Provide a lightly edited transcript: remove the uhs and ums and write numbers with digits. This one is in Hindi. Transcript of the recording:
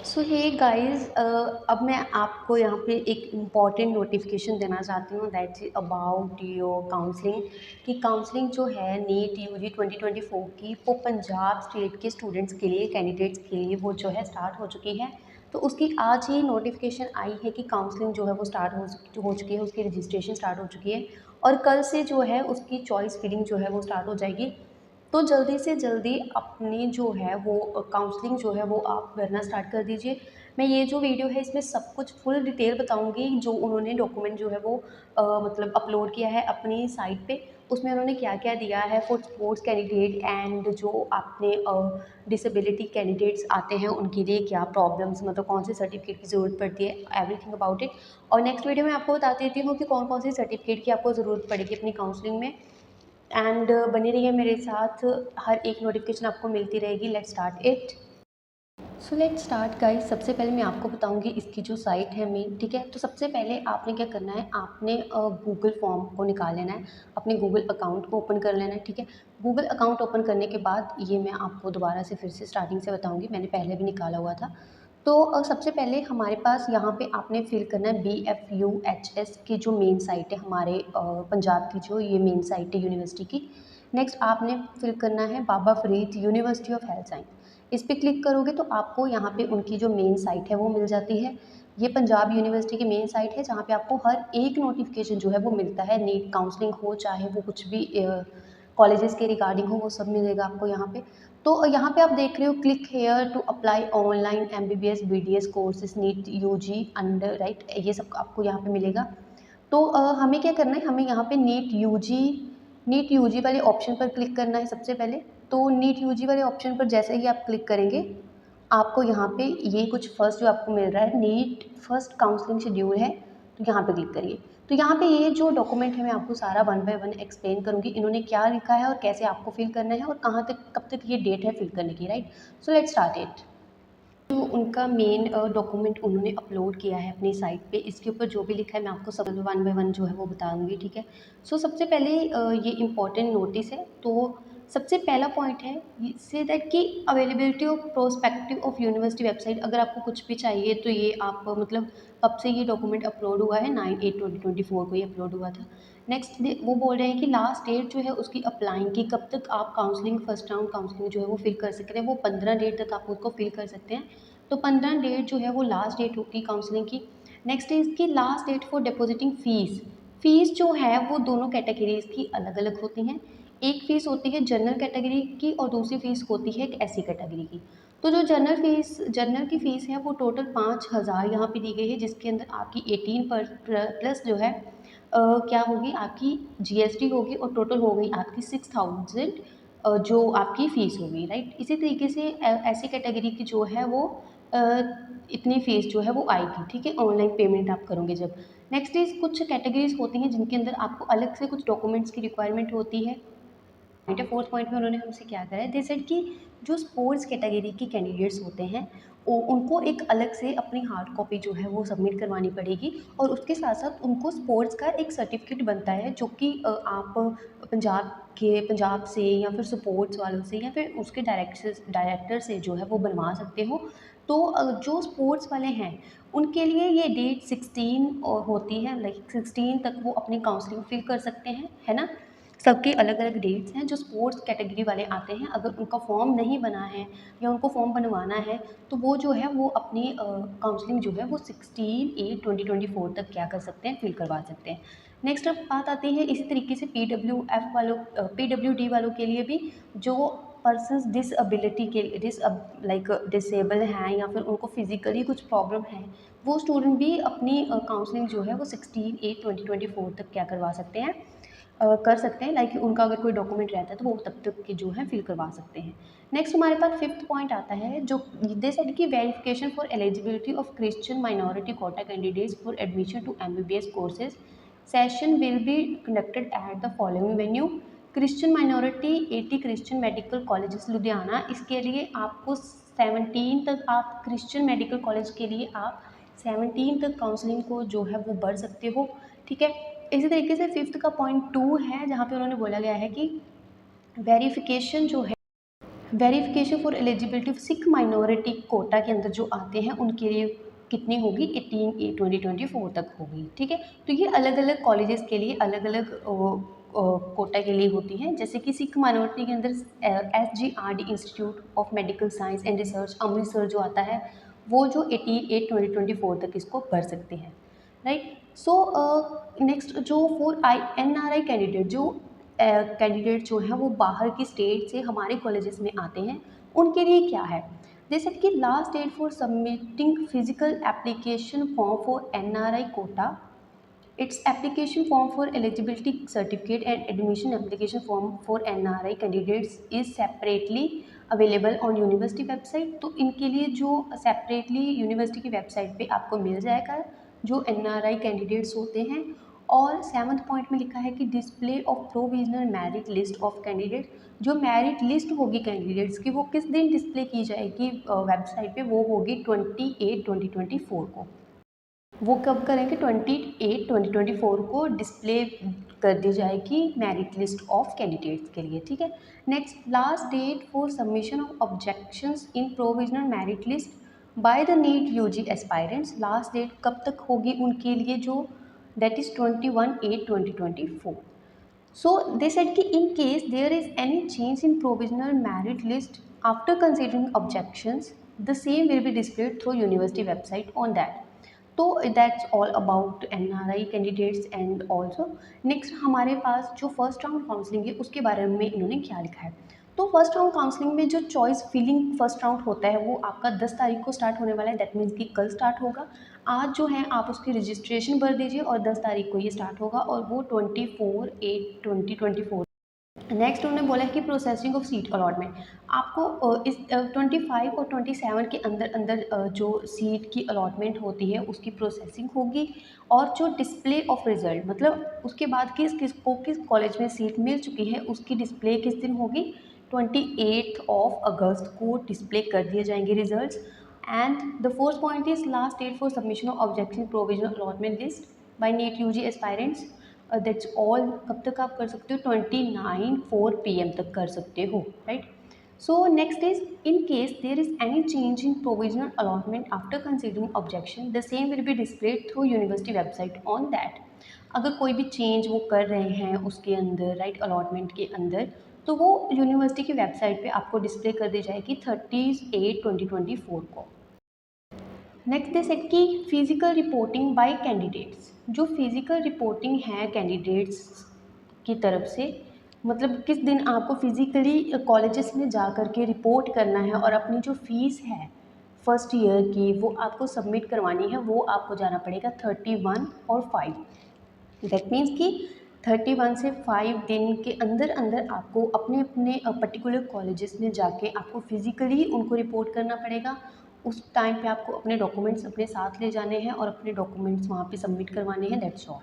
सो हे गाइस, अब मैं आपको यहाँ पे एक इम्पॉर्टेंट नोटिफिकेशन देना चाहती हूँ दैट्स अबाउट योर काउंसलिंग। कि काउंसलिंग जो है नीट यूजी 2024 की वो पंजाब स्टेट के स्टूडेंट्स के लिए, कैंडिडेट्स के लिए वो जो है स्टार्ट हो चुकी है। तो उसकी आज ही नोटिफिकेशन आई है कि काउंसलिंग जो है वो स्टार्ट हो चुकी है, उसकी रजिस्ट्रेशन स्टार्ट हो चुकी है। और कल से जो है उसकी चॉइस फिलिंग जो है वो स्टार्ट हो जाएगी। तो जल्दी से जल्दी अपनी जो है वो काउंसलिंग जो है वो आप भरना स्टार्ट कर दीजिए। मैं ये जो वीडियो है इसमें सब कुछ फुल डिटेल बताऊंगी, जो उन्होंने डॉक्यूमेंट जो है वो मतलब अपलोड किया है अपनी साइट पे। उसमें उन्होंने क्या क्या दिया है फॉर स्पोर्ट्स कैंडिडेट एंड जो आपने डिसेबिलिटी कैंडिडेट्स आते हैं उनके लिए क्या प्रॉब्लम्स, मतलब कौन से सर्टिफिकेट की ज़रूरत पड़ती है, एवरीथिंग अबाउट इट। और नेक्स्ट वीडियो में आपको बता देती हूँ कि कौन कौन सी सर्टिफिकेट की आपको ज़रूरत पड़ेगी अपनी काउंसलिंग में। एंड बने रहिए मेरे साथ, हर एक नोटिफिकेशन आपको मिलती रहेगी। Let's start it. So let's start guys. सबसे पहले मैं आपको बताऊंगी इसकी जो साइट है मेन, ठीक है। तो सबसे पहले आपने क्या करना है, आपने गूगल फॉर्म को निकाल लेना है, अपने गूगल अकाउंट को ओपन कर लेना है, ठीक है। गूगल अकाउंट ओपन करने के बाद ये मैं आपको दोबारा से फिर से स्टार्टिंग से बताऊंगी, मैंने पहले भी निकाला हुआ था। तो सबसे पहले हमारे पास यहाँ पे आपने फिल करना है BFUHS की जो मेन साइट है हमारे पंजाब की, जो ये मेन साइट है यूनिवर्सिटी की। नेक्स्ट आपने फिल करना है Baba Farid University of Health Science. इस पर क्लिक करोगे तो आपको यहाँ पे उनकी जो मेन साइट है वो मिल जाती है। ये पंजाब यूनिवर्सिटी की मेन साइट है जहाँ पे आपको हर एक नोटिफिकेशन जो है वो मिलता है, नीट काउंसलिंग हो चाहे वो कुछ भी कॉलेजेस के रिगार्डिंग हो, वो सब मिलेगा आपको यहाँ पे। तो यहाँ पे आप देख रहे हो click here to apply online MBBS BDS courses NEET UG under, right, ये सब आपको यहाँ पे मिलेगा। तो हमें क्या करना है, हमें यहाँ पे नीट यूजी वाले ऑप्शन पर क्लिक करना है सबसे पहले। तो नीट यूजी वाले ऑप्शन पर जैसे ही आप क्लिक करेंगे, आपको यहाँ पे ये कुछ फर्स्ट जो आपको मिल रहा है, नीट फर्स्ट काउंसलिंग शेड्यूल है, तो यहाँ पे क्लिक करिए। तो यहाँ पे ये जो डॉक्यूमेंट है मैं आपको सारा वन बाय वन एक्सप्लेन करूँगी, इन्होंने क्या लिखा है और कैसे आपको फिल करना है और कहाँ तक कब तक ये डेट है फिल करने की, right. So let's start it. तो उनका मेन डॉक्यूमेंट उन्होंने अपलोड किया है अपनी साइट पे, इसके ऊपर जो भी लिखा है मैं आपको सब वन बाय वन जो है वो बताऊंगी, ठीक है। सो सबसे पहले ये इम्पॉर्टेंट नोटिस है। तो सबसे पहला पॉइंट है से दैट कि availability of prospective of university website. अगर आपको कुछ भी चाहिए तो ये आप मतलब कब से ये डॉक्यूमेंट अपलोड हुआ है, 9/8/2024 को ये अपलोड हुआ था। नेक्स्ट वो बोल रहे हैं कि लास्ट डेट जो है उसकी अप्लाइंग की, कब तक आप काउंसलिंग फर्स्ट राउंड काउंसलिंग जो है वो फिल कर सकते हैं, वो 15 डेट तक आप उसको फिल कर सकते हैं। तो 15 डेट जो है वो लास्ट डेट होगी काउंसलिंग की। नेक्स्ट है इसकी last date for depositing fees. Fees जो है वो दोनों कैटेगरीज की अलग अलग होती हैं। एक फ़ीस होती है जनरल कैटेगरी की और दूसरी फ़ीस होती है एक SC कैटेगरी की। तो जो जनरल की फ़ीस है वो टोटल 5,000 यहाँ पे दी गई है, जिसके अंदर आपकी 18 पर प्लस जो है क्या होगी, आपकी GST होगी और टोटल हो गई आपकी 6,000 जो आपकी फ़ीस होगी, राइट। इसी तरीके से ऐसी कैटेगरी की जो है वो अ, इतनी फ़ीस जो है वो आएगी, ठीक है, ऑनलाइन पेमेंट आप करोगे जब। नेक्स्ट इज़ कुछ कैटेगरीज होती हैं जिनके अंदर आपको अलग से कुछ डॉक्यूमेंट्स की रिक्वायरमेंट होती है। पॉइंट है, फोर्थ पॉइंट में उन्होंने हमसे क्या करा है, दे सेड कि जो स्पोर्ट्स कैटेगरी की कैंडिडेट्स होते हैं उनको एक अलग से अपनी हार्ड कॉपी जो है वो सबमिट करवानी पड़ेगी। और उसके साथ साथ उनको स्पोर्ट्स का एक सर्टिफिकेट बनता है, जो कि आप पंजाब से या फिर स्पोर्ट्स वालों से या फिर उसके डायरेक्टर से जो है वो बनवा सकते हो। तो जो स्पोर्ट्स वाले हैं उनके लिए ये डेट 16 और होती है, लाइक 16 तक वो अपनी काउंसलिंग फिल कर सकते हैं, है ना। सबके अलग अलग डेट्स हैं। जो स्पोर्ट्स कैटेगरी वाले आते हैं, अगर उनका फॉर्म नहीं बना है या उनको फॉर्म बनवाना है तो वो जो है वो अपनी काउंसलिंग जो है वो 16/8/2024 तक क्या कर सकते हैं, फिल करवा सकते हैं। नेक्स्ट अब बात आती है इसी तरीके से PWD वालों के लिए भी, जो पर्सनस डिसबिलिटी के डिसेबल हैं या फिर उनको फिजिकली कुछ प्रॉब्लम है, वो स्टूडेंट भी अपनी काउंसलिंग जो है वो 16/8/2024 तक क्या करवा सकते हैं, कर सकते हैं। लाइक उनका अगर कोई डॉक्यूमेंट रहता है तो वो तब तक के जो है फिल करवा सकते हैं। नेक्स्ट हमारे पास फिफ्थ पॉइंट आता है, जो दे सेड कि verification for eligibility of Christian minority quota candidates for admission to MBBS courses session will be conducted at the following venue. Christian minority 80 Christian medical colleges Ludhiana, इसके लिए आपको 17 तक, आप क्रिश्चियन मेडिकल कॉलेज के लिए आप 17 तक काउंसलिंग को जो है वो बढ़ सकते हो, ठीक है। इसी तरीके से फिफ्थ का पॉइंट 2 है, जहाँ पे उन्होंने बोला गया है कि वेरिफिकेशन जो है verification for eligibility of Sikh minority quota के अंदर जो आते हैं उनके लिए कितनी होगी, 18/8/2024 तक होगी, ठीक है। तो ये अलग अलग कॉलेजेस के लिए अलग अलग कोटा के लिए होती हैं। जैसे कि सिख माइनॉरिटी के अंदर SGRD institute of medical science and research Amritsar जो आता है, वो जो 18/8/2024 तक इसको भर सकते हैं, राइट। सो नेक्स्ट जो फॉर NRI कैंडिडेट, जो कैंडिडेट जो हैं वो बाहर की स्टेट से हमारे कॉलेजेस में आते हैं, उनके लिए क्या है, जैसे कि last date for submitting physical application form for NRI quota, its application form for eligibility certificate and admission application form for NRI candidates is separately available on university website. तो इनके लिए जो सेपरेटली यूनिवर्सिटी की वेबसाइट पे आपको मिल जाएगा जो NRI कैंडिडेट्स होते हैं। और 7th पॉइंट में लिखा है कि display of provisional merit list of candidate, जो मेरिट लिस्ट होगी कैंडिडेट्स की वो किस दिन डिस्प्ले की जाएगी वेबसाइट पे, वो होगी 28/2024 को। वो कब करेंगे, 28/2024 को डिस्प्ले कर दी जाएगी मेरिट लिस्ट ऑफ कैंडिडेट्स के लिए, ठीक है। Next, last date for submission of objections in provisional merit list by the NEET UG aspirants, last date कब तक होगी उनके लिए, जो that is 21/8/2024। So they said कि in case there is any change in provisional merit list after considering objections, the same will be displayed through university website on that. तो that's all about NRI candidates. And also next हमारे पास जो फर्स्ट राउंड काउंसलिंग है उसके बारे में इन्होंने क्या लिखा है। तो फर्स्ट राउंड काउंसलिंग में जो चॉइस फिलिंग फर्स्ट राउंड होता है वो आपका 10 तारीख को स्टार्ट होने वाला है, दैट मीन्स कि कल स्टार्ट होगा। आज जो है आप उसकी रजिस्ट्रेशन भर दीजिए और 10 तारीख को ये स्टार्ट होगा और वो 24/8/2024। नेक्स्ट उन्होंने बोला है कि प्रोसेसिंग ऑफ सीट अलॉटमेंट, आपको इस 25 और 27 के अंदर अंदर जो सीट की अलॉटमेंट होती है उसकी प्रोसेसिंग होगी। और जो डिस्प्ले ऑफ रिज़ल्ट, मतलब उसके बाद किस किस को किस कॉलेज में सीट मिल चुकी है उसकी डिस्प्ले किस दिन होगी, 28 अगस्त को डिस्प्ले कर दिए जाएंगे results. And the fourth point is last date for submission of objection provisional allotment list by NEET UG aspirants, that's all. कब तक आप कर सकते हो, 29 PM तक कर सकते हो, right. So next is in case there is any change in provisional allotment after considering objection, the same will be displayed through university website on that. अगर कोई भी चेंज वो कर रहे हैं उसके अंदर, राइट, अलॉटमेंट के अंदर, तो वो यूनिवर्सिटी की वेबसाइट पे आपको डिस्प्ले कर दी जाएगी 30/8/2024 को। नेक्स्ट दे सेट की फिजिकल रिपोर्टिंग बाय कैंडिडेट्स, जो फिजिकल रिपोर्टिंग है कैंडिडेट्स की तरफ से, मतलब किस दिन आपको फिजिकली कॉलेजेस में जा कर के रिपोर्ट करना है और अपनी जो फीस है फर्स्ट ईयर की वो आपको सबमिट करवानी है, वो आपको जाना पड़ेगा 31 और 5। दैट मीन्स कि 31 से 5 दिन के अंदर अंदर आपको अपने अपने पर्टिकुलर कॉलेजेस में जाके आपको फिज़िकली उनको रिपोर्ट करना पड़ेगा। उस टाइम पे आपको अपने डॉक्यूमेंट्स अपने साथ ले जाने हैं और अपने डॉक्यूमेंट्स वहाँ पे सबमिट करवाने हैं, दैट्स ऑल।